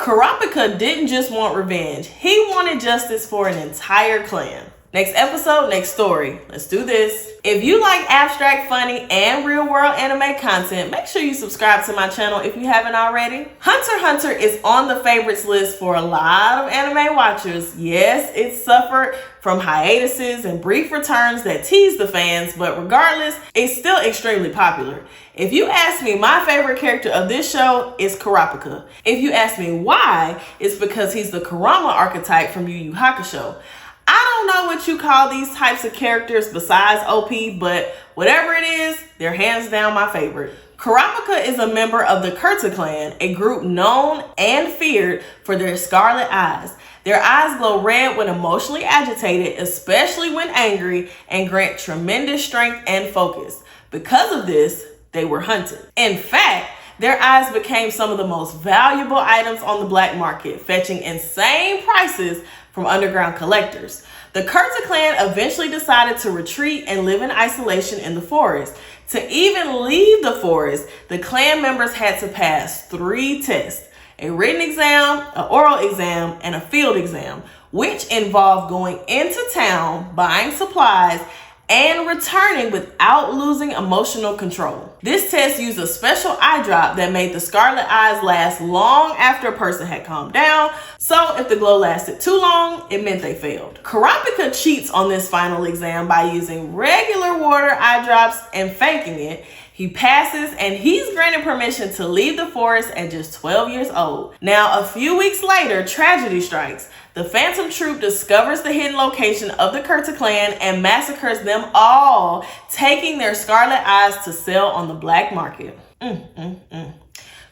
Kurapika didn't just want revenge. He wanted justice for an entire clan. Next episode, next story. Let's do this. If you like abstract, funny, and real-world anime content, make sure you subscribe to my channel if you haven't already. Hunter x Hunter is on the favorites list for a lot of anime watchers. Yes, it suffered from hiatuses and brief returns that teased the fans, but regardless, it's still extremely popular. If you ask me, my favorite character of this show is Kurapika. If you ask me why, it's because he's the Kurama archetype from Yu Yu Hakusho. I don't know what you call these types of characters besides OP, but whatever it is, they're hands down my favorite. Kurapika is a member of the Kurta Clan, a group known and feared for their scarlet eyes. Their eyes glow red when emotionally agitated, especially when angry, and grant tremendous strength and focus. Because of this, they were hunted. In fact, their eyes became some of the most valuable items on the black market, fetching insane prices from underground collectors. The Kurta clan eventually decided to retreat and live in isolation in the forest. To even leave the forest, the clan members had to pass 3 tests: a written exam, an oral exam, and a field exam, which involved going into town, buying supplies, and returning without losing emotional control. This test used a special eye drop that made the scarlet eyes last long after a person had calmed down, so if the glow lasted too long, it meant they failed. Kurapika cheats on this final exam by using regular water eye drops and faking it. He passes, and he's granted permission to leave the forest at just 12 years old. Now, a few weeks later, tragedy strikes. The Phantom Troupe discovers the hidden location of the Kurta clan and massacres them all, taking their scarlet eyes to sell on the black market.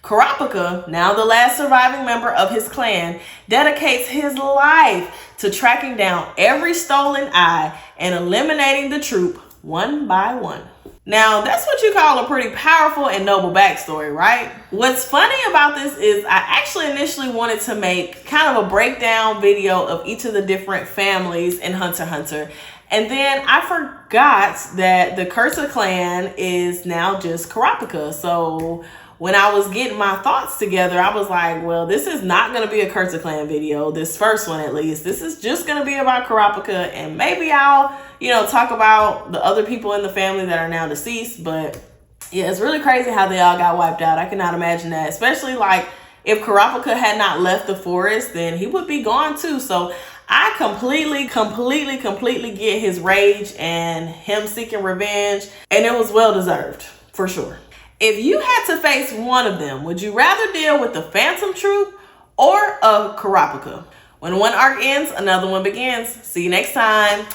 Kurapika, now the last surviving member of his clan, dedicates his life to tracking down every stolen eye and eliminating the troupe one by one. Now, that's what you call a pretty powerful and noble backstory, right? What's funny about this is I actually initially wanted to make kind of a breakdown video of each of the different families in Hunter x Hunter. And then I forgot that the Kurta clan is now just Kurapika. So when I was getting my thoughts together, I was like, well, this is not going to be a Kurta clan video, this first one at least. This is just going to be about Kurapika, and maybe I'll, talk about the other people in the family that are now deceased. But yeah, it's really crazy how they all got wiped out. I cannot imagine that, especially like if Kurapika had not left the forest, then he would be gone too. So I completely get his rage and him seeking revenge, and it was well deserved for sure. If you had to face one of them, would you rather deal with the Phantom Troupe or a Kurapika? When one arc ends, another one begins. See you next time.